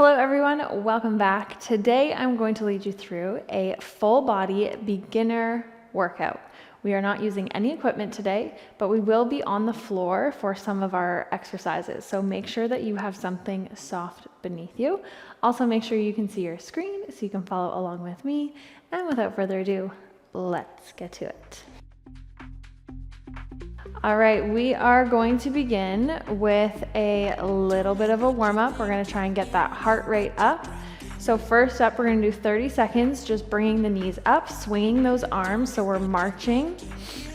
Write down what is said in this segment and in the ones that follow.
Hello everyone, welcome back. Today I'm going to lead you through a full body beginner workout. We are not using any equipment today, but we will be on the floor for some of our exercises. So make sure that you have something soft beneath you. Also make sure you can see your screen so you can follow along with me. And without further ado, let's get to it. All right, we are going to begin with a little bit of a warm-up. We're gonna try and get that heart rate up. So first up, we're gonna do 30 seconds, just bringing the knees up, swinging those arms, so we're marching.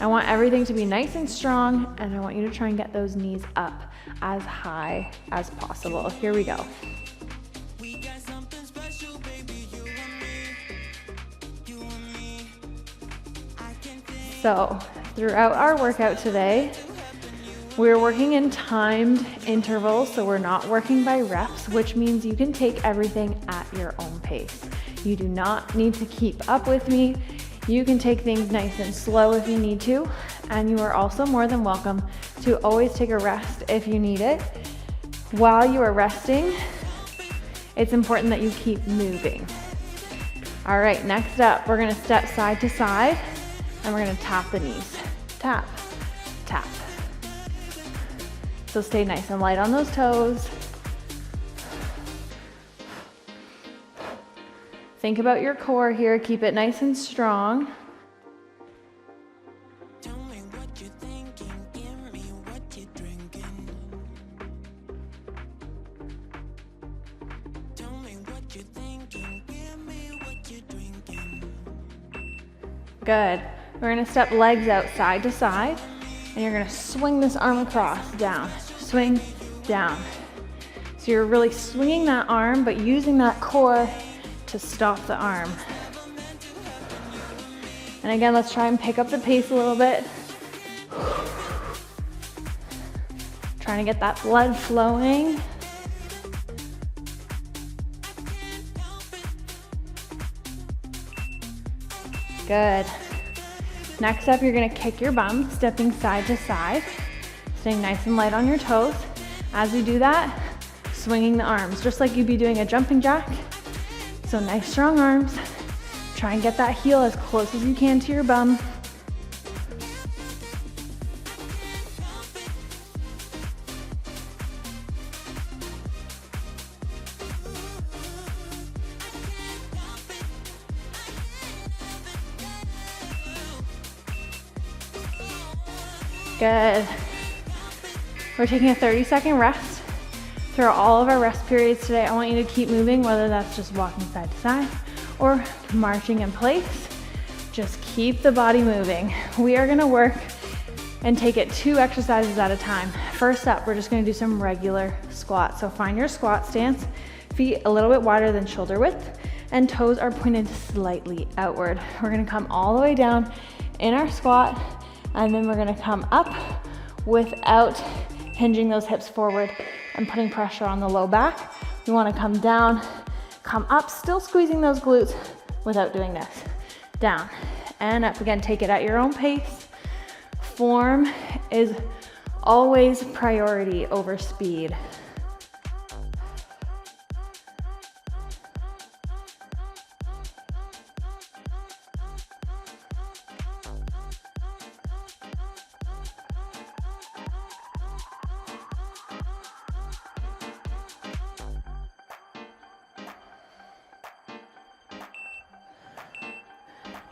I want everything to be nice and strong, and I want you to try and get those knees up as high as possible. Here we go. So throughout our workout today, we're working in timed intervals, so we're not working by reps, which means you can take everything at your own pace. You do not need to keep up with me. You can take things nice and slow if you need to, and you are also more than welcome to always take a rest if you need it. While you are resting, it's important that you keep moving. All right, next up, we're gonna step side to side, and we're gonna tap the knees. Tap, tap. So stay nice and light on those toes. Think about your core here, keep it nice and strong. Tell me what you're thinking, give me what you're drinking. Tell me what you're thinking, give me what you're drinking. Good. We're gonna step legs out side to side, and you're gonna swing this arm across, down, swing, down. So you're really swinging that arm, but using that core to stop the arm. And again, let's try and pick up the pace a little bit. Trying to get that blood flowing. Good. Next up, you're gonna kick your bum, stepping side to side, staying nice and light on your toes. As you do that, swinging the arms, just like you'd be doing a jumping jack. So nice, strong arms. Try and get that heel as close as you can to your bum. Good. We're taking a 30-second rest. Throughout all of our rest periods today, I want you to keep moving, whether that's just walking side to side or marching in place. Just keep the body moving. We are gonna work and take it 2 exercises at a time. First up, we're just gonna do some regular squats. So find your squat stance, feet a little bit wider than shoulder width, and toes are pointed slightly outward. We're gonna come all the way down in our squat, and then we're gonna come up without hinging those hips forward and putting pressure on the low back. We wanna come down, come up, still squeezing those glutes without doing this. Down and up again, take it at your own pace. Form is always priority over speed.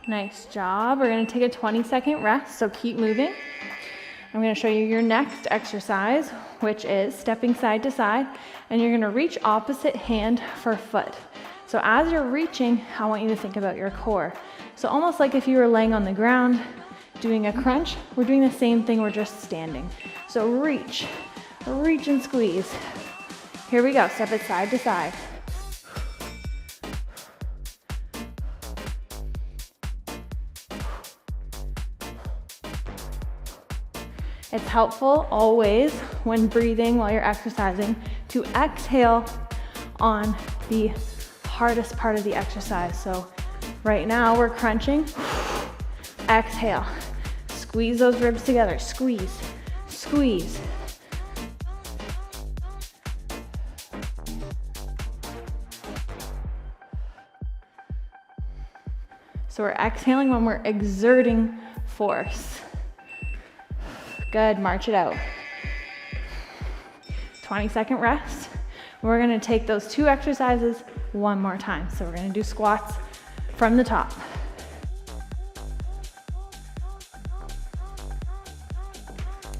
Nice job. We're gonna take a 20-second rest, so keep moving. I'm gonna show you your next exercise, which is stepping side to side, and you're gonna reach opposite hand for foot. So as you're reaching, I want you to think about your core. So almost like if you were laying on the ground doing a crunch, we're doing the same thing, we're just standing. So reach and squeeze. Here we go, step it side to side. It's helpful always when breathing while you're exercising to exhale on the hardest part of the exercise. So right now we're crunching, exhale, squeeze those ribs together, squeeze, squeeze. So we're exhaling when we're exerting force. Good, march it out. 20-second rest. We're gonna take those 2 exercises one more time. So we're gonna do squats from the top.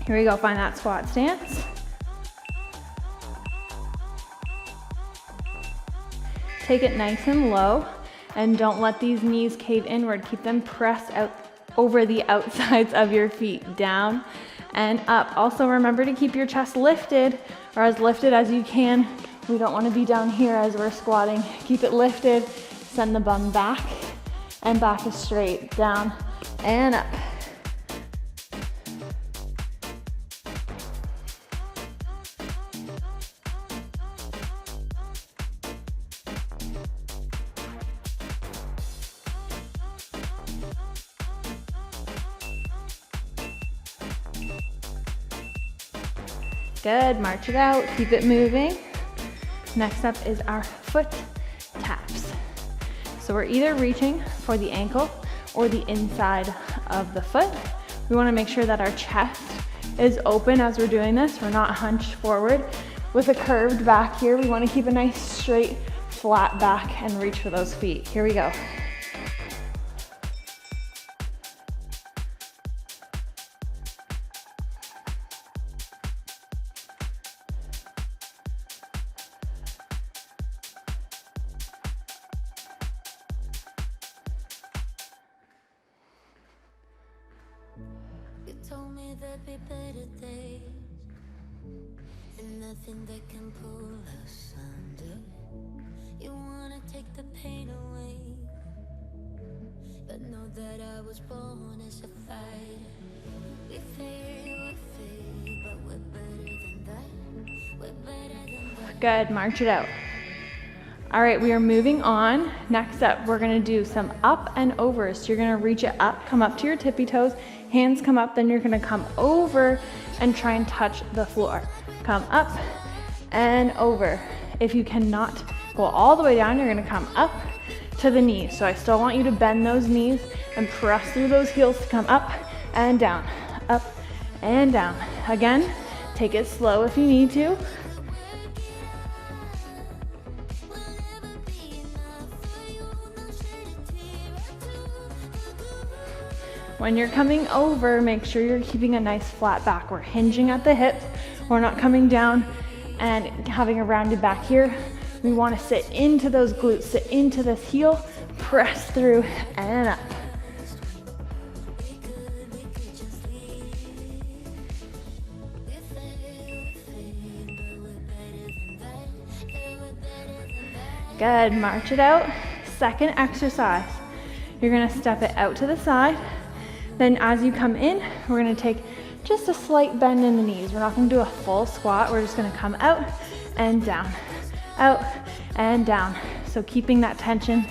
Here we go, find that squat stance. Take it nice and low, and don't let these knees cave inward. Keep them pressed out over the outsides of your feet, down and up. Also remember to keep your chest lifted, or as lifted as you can. We don't want to be down here as we're squatting. Keep it lifted, send the bum back, and back is straight, down and up. Good, march it out, keep it moving. Next up is our foot taps. So we're either reaching for the ankle or the inside of the foot. We wanna make sure that our chest is open as we're doing this. We're not hunched forward with a curved back here. We wanna keep a nice straight, flat back and reach for those feet. Here we go. Told me there'd be better days, and nothing that can pull us under. You wanna take the pain away, but know that I was born as a fighter. We fade, but we're better than that. We're better than that. Good, march it out. All right, we are moving on. Next up, we're gonna do some up and overs. So you're gonna reach it up, come up to your tippy toes, hands come up, then you're gonna come over and try and touch the floor. Come up and over. If you cannot go all the way down, you're gonna come up to the knees. So I still want you to bend those knees and press through those heels to come up and down, up and down. Again, take it slow if you need to. When you're coming over, make sure you're keeping a nice flat back. We're hinging at the hips. We're not coming down and having a rounded back here. We want to sit into those glutes, sit into this heel, press through and up. Good, march it out. Second exercise. You're gonna step it out to the side. Then as you come in, we're gonna take just a slight bend in the knees. We're not gonna do a full squat. We're just gonna come out and down, out and down. So keeping that tension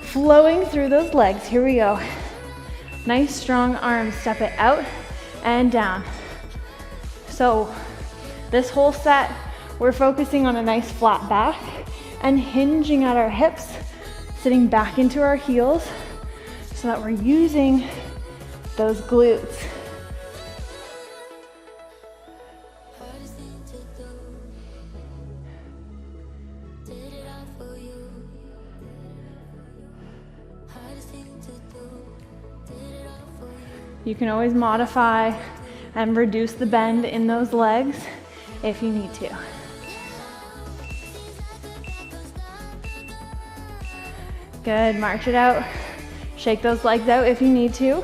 flowing through those legs. Here we go. Nice strong arms, step it out and down. So this whole set, we're focusing on a nice flat back and hinging at our hips, sitting back into our heels so that we're using those glutes. You can always modify and reduce the bend in those legs if you need to. Good, march it out. Shake those legs out if you need to.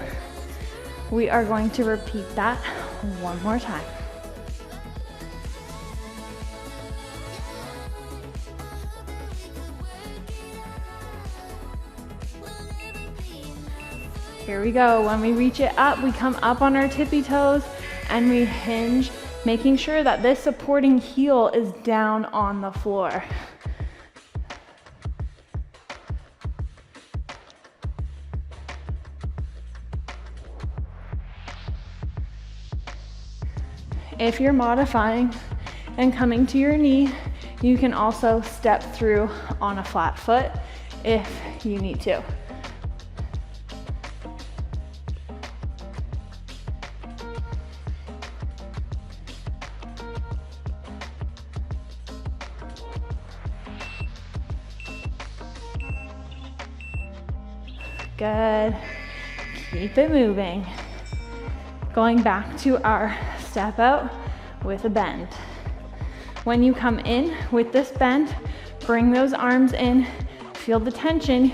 We are going to repeat that one more time. Here we go. When we reach it up, we come up on our tippy toes and we hinge, making sure that this supporting heel is down on the floor. If you're modifying and coming to your knee, you can also step through on a flat foot if you need to. Good. Keep it moving. Going back to our step out with a bend. When you come in with this bend, bring those arms in, feel the tension.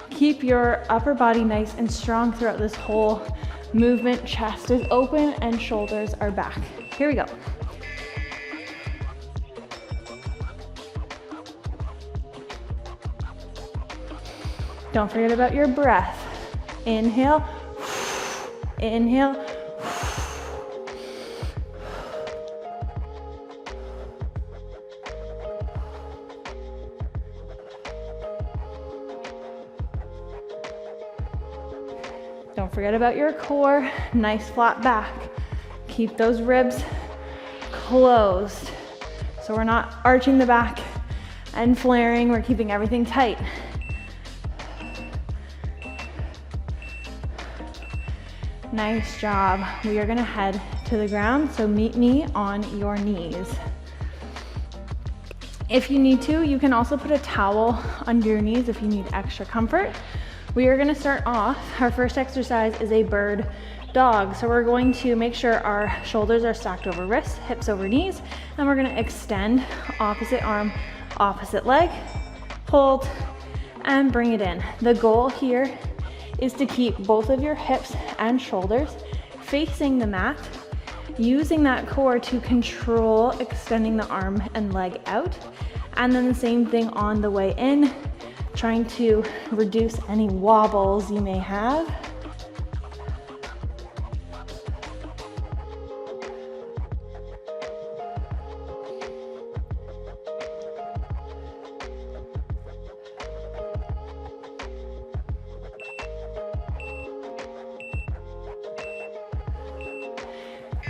Keep your upper body nice and strong throughout this whole movement. Chest is open and shoulders are back. Here we go. Don't forget about your breath. Inhale, inhale. Don't forget about your core, nice flat back. Keep those ribs closed. So we're not arching the back and flaring, we're keeping everything tight. Nice job. We are gonna head to the ground, so meet me on your knees. If you need to, you can also put a towel under your knees if you need extra comfort. We are gonna start off, our first exercise is a bird dog. So we're going to make sure our shoulders are stacked over wrists, hips over knees, and we're gonna extend opposite arm, opposite leg, hold, and bring it in. The goal here is to keep both of your hips and shoulders facing the mat, using that core to control extending the arm and leg out. And then the same thing on the way in, trying to reduce any wobbles you may have.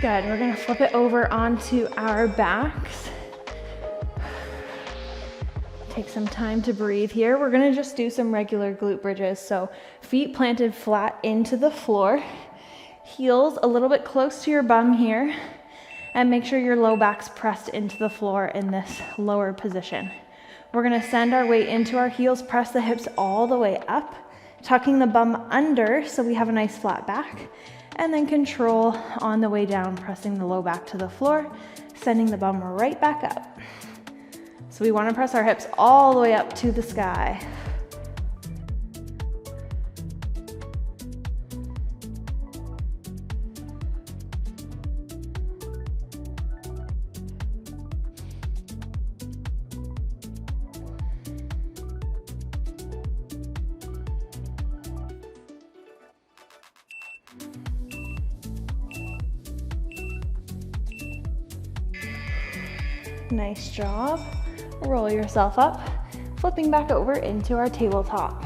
Good, we're gonna flip it over onto our backs. Take some time to breathe here. We're gonna just do some regular glute bridges. So feet planted flat into the floor, heels a little bit close to your bum here, and make sure your low back's pressed into the floor in this lower position. We're gonna send our weight into our heels, press the hips all the way up, tucking the bum under so we have a nice flat back, and then control on the way down, pressing the low back to the floor, sending the bum right back up. So we want to press our hips all the way up to the sky. Nice job. Roll yourself up, flipping back over into our tabletop.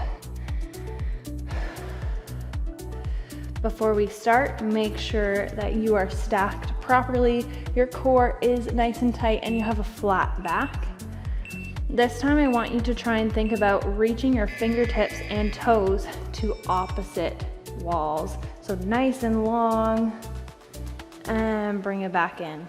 Before we start, make sure that you are stacked properly, your core is nice and tight, and you have a flat back. This time I want you to try and think about reaching your fingertips and toes to opposite walls. So nice and long, and bring it back in.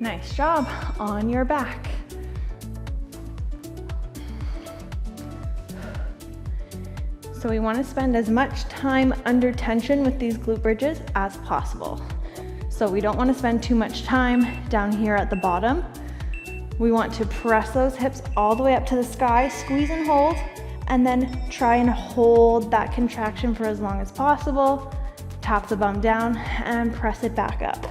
Nice job on your back. So we want to spend as much time under tension with these glute bridges as possible. So we don't want to spend too much time down here at the bottom. We want to press those hips all the way up to the sky, squeeze and hold, and then try and hold that contraction for as long as possible. Tap the bum down and press it back up.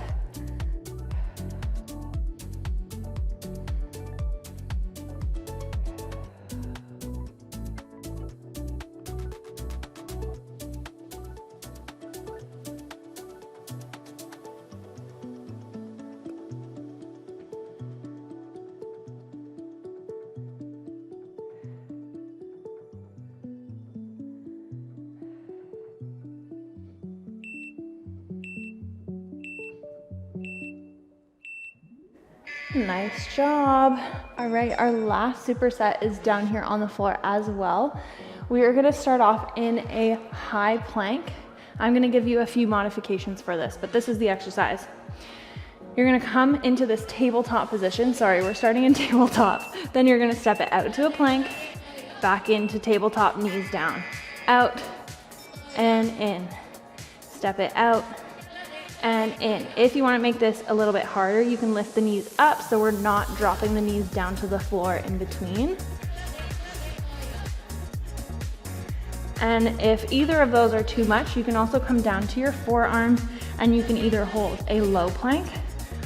Nice job. All right, our last superset is down here on the floor as well. We are gonna start off in a high plank. I'm gonna give you a few modifications for this, but this is the exercise. You're gonna come into this tabletop position. Sorry, we're starting in tabletop. Then you're gonna step it out to a plank, back into tabletop, knees down, out and in. Step it out and in. If you want to make this a little bit harder, you can lift the knees up so we're not dropping the knees down to the floor in between. And if either of those are too much, you can also come down to your forearms and you can either hold a low plank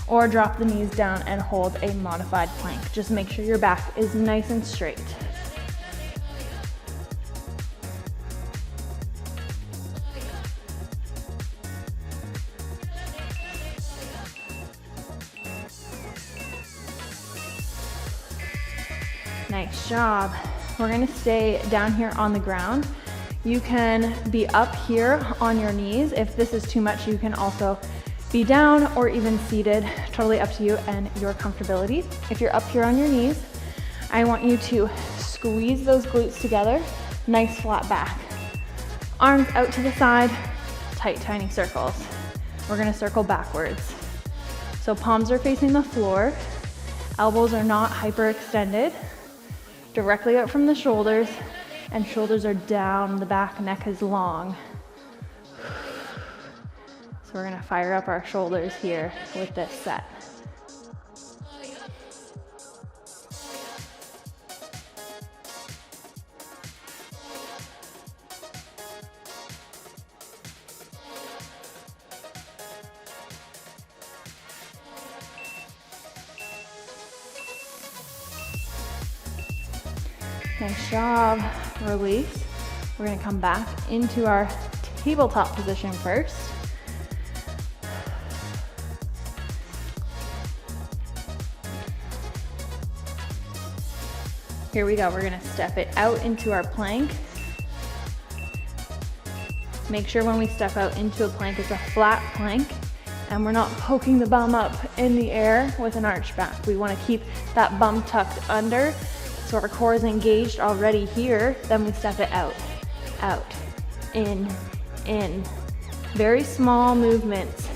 or drop the knees down and hold a modified plank. Just make sure your back is nice and straight. Nice job. We're gonna stay down here on the ground. You can be up here on your knees. If this is too much, you can also be down or even seated, totally up to you and your comfortability. If you're up here on your knees, I want you to squeeze those glutes together, nice flat back. Arms out to the side, tight, tiny circles. We're gonna circle backwards. So palms are facing the floor, elbows are not hyperextended, directly out from the shoulders, and shoulders are down, the back, neck is long. So we're gonna fire up our shoulders here with this set. Nice job. Release. We're gonna come back into our tabletop position first. Here we go. We're gonna step it out into our plank. Make sure when we step out into a plank, it's a flat plank and we're not poking the bum up in the air with an arch back. We wanna keep that bum tucked under so our core is engaged already here. Then we step it out, out, in. Very small movements.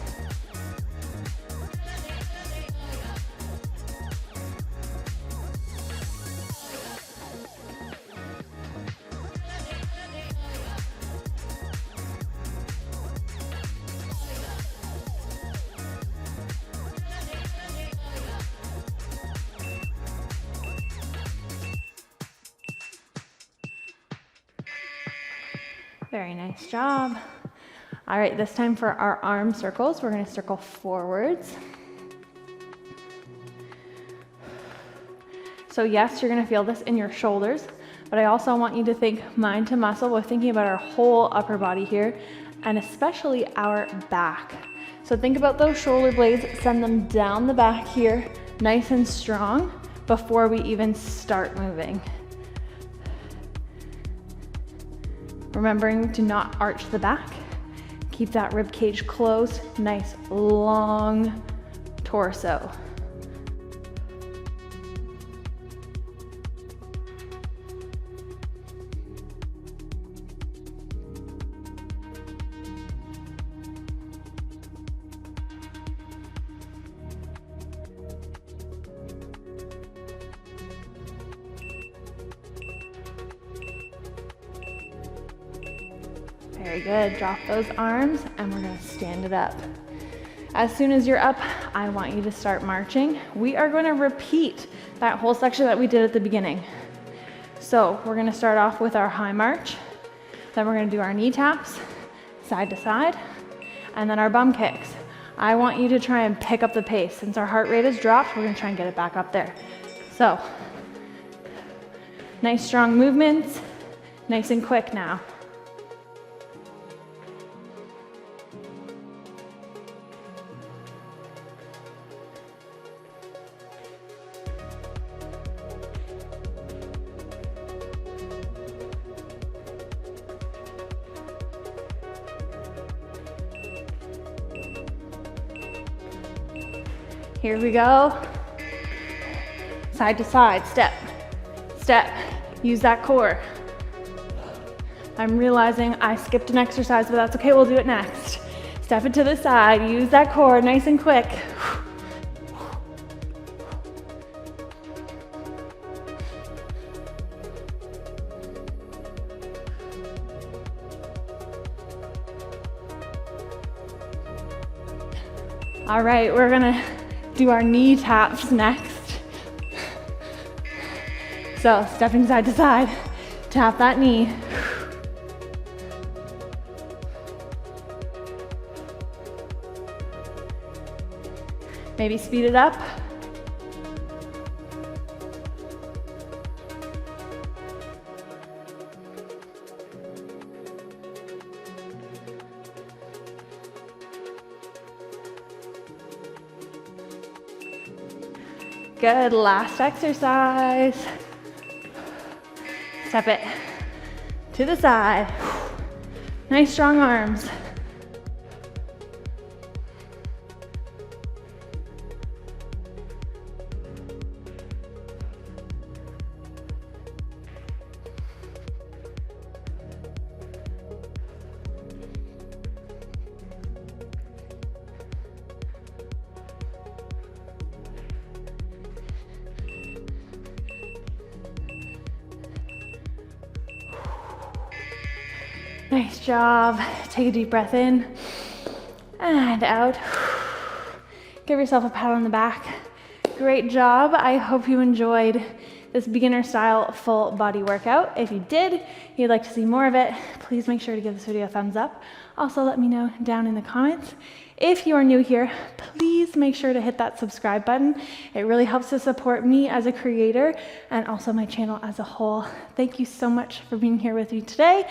Very nice job. All right, this time for our arm circles, we're gonna circle forwards. So yes, you're gonna feel this in your shoulders, but I also want you to think mind to muscle. We're thinking about our whole upper body here, and especially our back. So think about those shoulder blades, send them down the back here, nice and strong, before we even start moving. Remembering to not arch the back. Keep that rib cage closed, nice long torso. Very good. Drop those arms and we're gonna stand it up. As soon as you're up, I want you to start marching. We are gonna repeat that whole section that we did at the beginning. So we're gonna start off with our high march, then we're gonna do our knee taps, side to side, and then our bum kicks. I want you to try and pick up the pace. Since our heart rate has dropped, we're gonna try and get it back up there. So, nice strong movements, nice and quick now. Here we go. Side to side, step, step. Use that core. I'm realizing I skipped an exercise, but that's okay, we'll do it next. Step it to the side, use that core, nice and quick. All right, we're gonna do our knee taps next. So stepping side to side, tap that knee. Maybe speed it up. Good, last exercise. Step it to the side. Nice strong arms. Nice job. Take a deep breath in and out. Give yourself a pat on the back. Great job. I hope you enjoyed this beginner style full body workout. If you did, you'd like to see more of it, please make sure to give this video a thumbs up. Also, let me know down in the comments. If you are new here, please make sure to hit that subscribe button. It really helps to support me as a creator and also my channel as a whole. Thank you so much for being here with me today,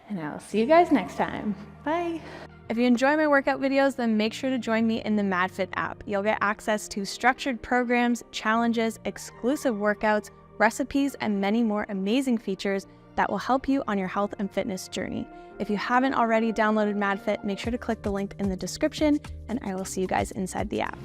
and I'll see you guys next time. Bye. If you enjoy my workout videos, then make sure to join me in the MadFit app. You'll get access to structured programs, challenges, exclusive workouts, recipes, and many more amazing features that will help you on your health and fitness journey. If you haven't already downloaded MadFit, make sure to click the link in the description, and I will see you guys inside the app.